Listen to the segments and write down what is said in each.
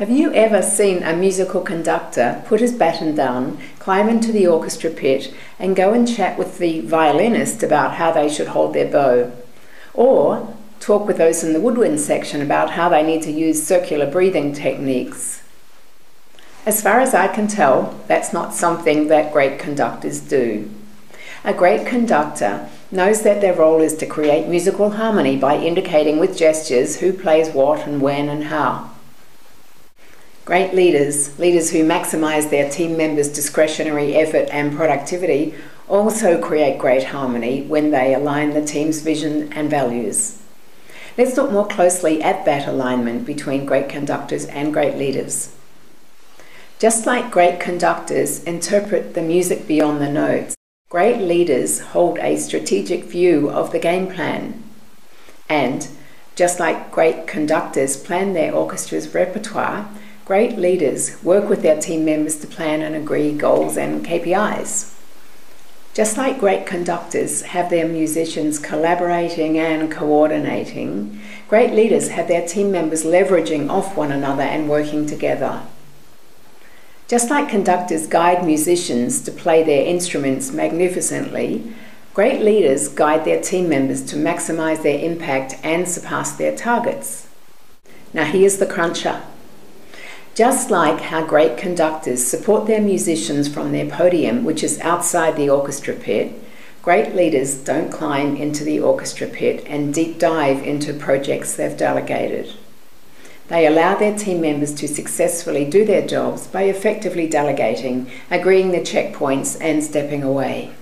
Have you ever seen a musical conductor put his baton down, climb into the orchestra pit, and go and chat with the violinist about how they should hold their bow? Or talk with those in the woodwind section about how they need to use circular breathing techniques? As far as I can tell, that's not something that great conductors do. A great conductor knows that their role is to create musical harmony by indicating with gestures who plays what and when and how. Great leaders who maximize their team members' discretionary effort and productivity, also create great harmony when they align the team's vision and values. Let's look more closely at that alignment between great conductors and great leaders. Just like great conductors interpret the music beyond the notes, great leaders hold a strategic view of the game plan. And just like great conductors plan their orchestra's repertoire, great leaders work with their team members to plan and agree goals and KPIs. Just like great conductors have their musicians collaborating and coordinating, great leaders have their team members leveraging off one another and working together. Just like conductors guide musicians to play their instruments magnificently, great leaders guide their team members to maximize their impact and surpass their targets. Now here's the cruncher. Just like how great conductors support their musicians from their podium, which is outside the orchestra pit, great leaders don't climb into the orchestra pit and deep dive into projects they've delegated. They allow their team members to successfully do their jobs by effectively delegating, agreeing the checkpoints, and stepping away.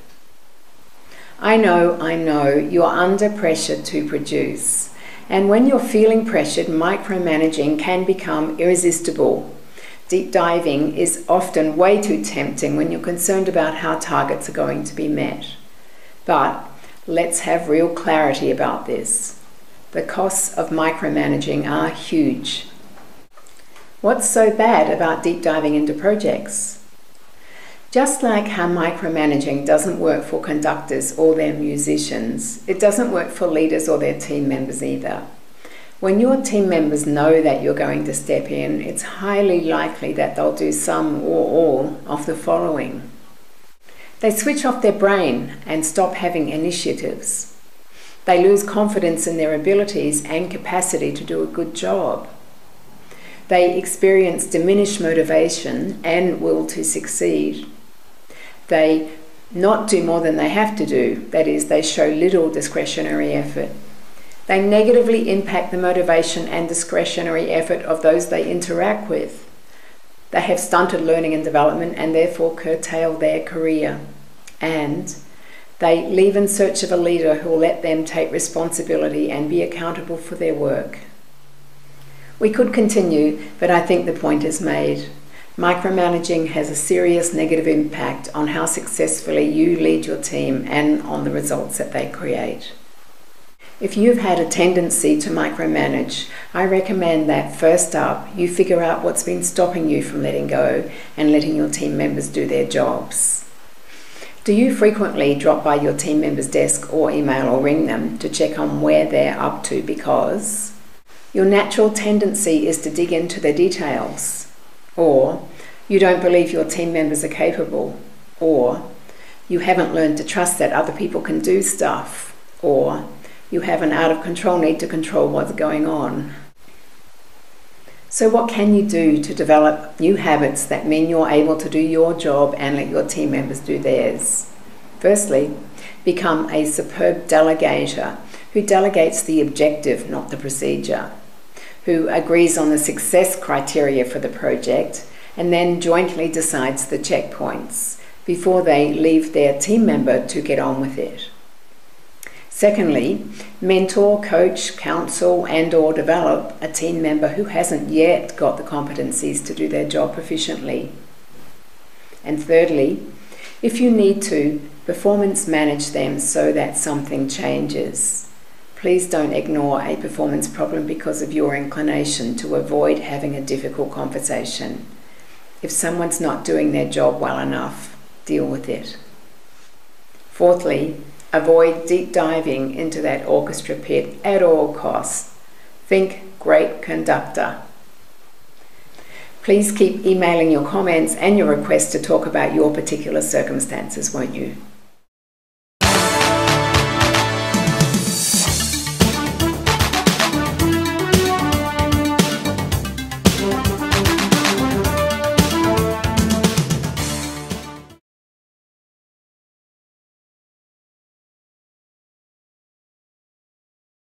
I know, you're under pressure to produce. And when you're feeling pressured, micromanaging can become irresistible. Deep diving is often way too tempting when you're concerned about how targets are going to be met. But let's have real clarity about this. The costs of micromanaging are huge. What's so bad about deep diving into projects? Just like how micromanaging doesn't work for conductors or their musicians, it doesn't work for leaders or their team members either. When your team members know that you're going to step in, it's highly likely that they'll do some or all of the following. They switch off their brain and stop having initiatives. They lose confidence in their abilities and capacity to do a good job. They experience diminished motivation and will to succeed. They not do more than they have to do, that is, they show little discretionary effort. They negatively impact the motivation and discretionary effort of those they interact with. They have stunted learning and development and therefore curtail their career. And they leave in search of a leader who will let them take responsibility and be accountable for their work. We could continue, but I think the point is made. Micromanaging has a serious negative impact on how successfully you lead your team and on the results that they create. If you've had a tendency to micromanage, I recommend that first up, you figure out what's been stopping you from letting go and letting your team members do their jobs. Do you frequently drop by your team member's desk or email or ring them to check on where they're up to because your natural tendency is to dig into the details? Or you don't believe your team members are capable, or you haven't learned to trust that other people can do stuff, or you have an out of control need to control what's going on. So what can you do to develop new habits that mean you're able to do your job and let your team members do theirs? Firstly, become a superb delegator who delegates the objective, not the procedure, who agrees on the success criteria for the project and then jointly decides the checkpoints before they leave their team member to get on with it. Secondly, mentor, coach, counsel and/or develop a team member who hasn't yet got the competencies to do their job proficiently. And thirdly, if you need to, performance manage them so that something changes. Please don't ignore a performance problem because of your inclination to avoid having a difficult conversation. If someone's not doing their job well enough, deal with it. Fourthly, avoid deep diving into that orchestra pit at all costs. Think great conductor. Please keep emailing your comments and your requests to talk about your particular circumstances, won't you?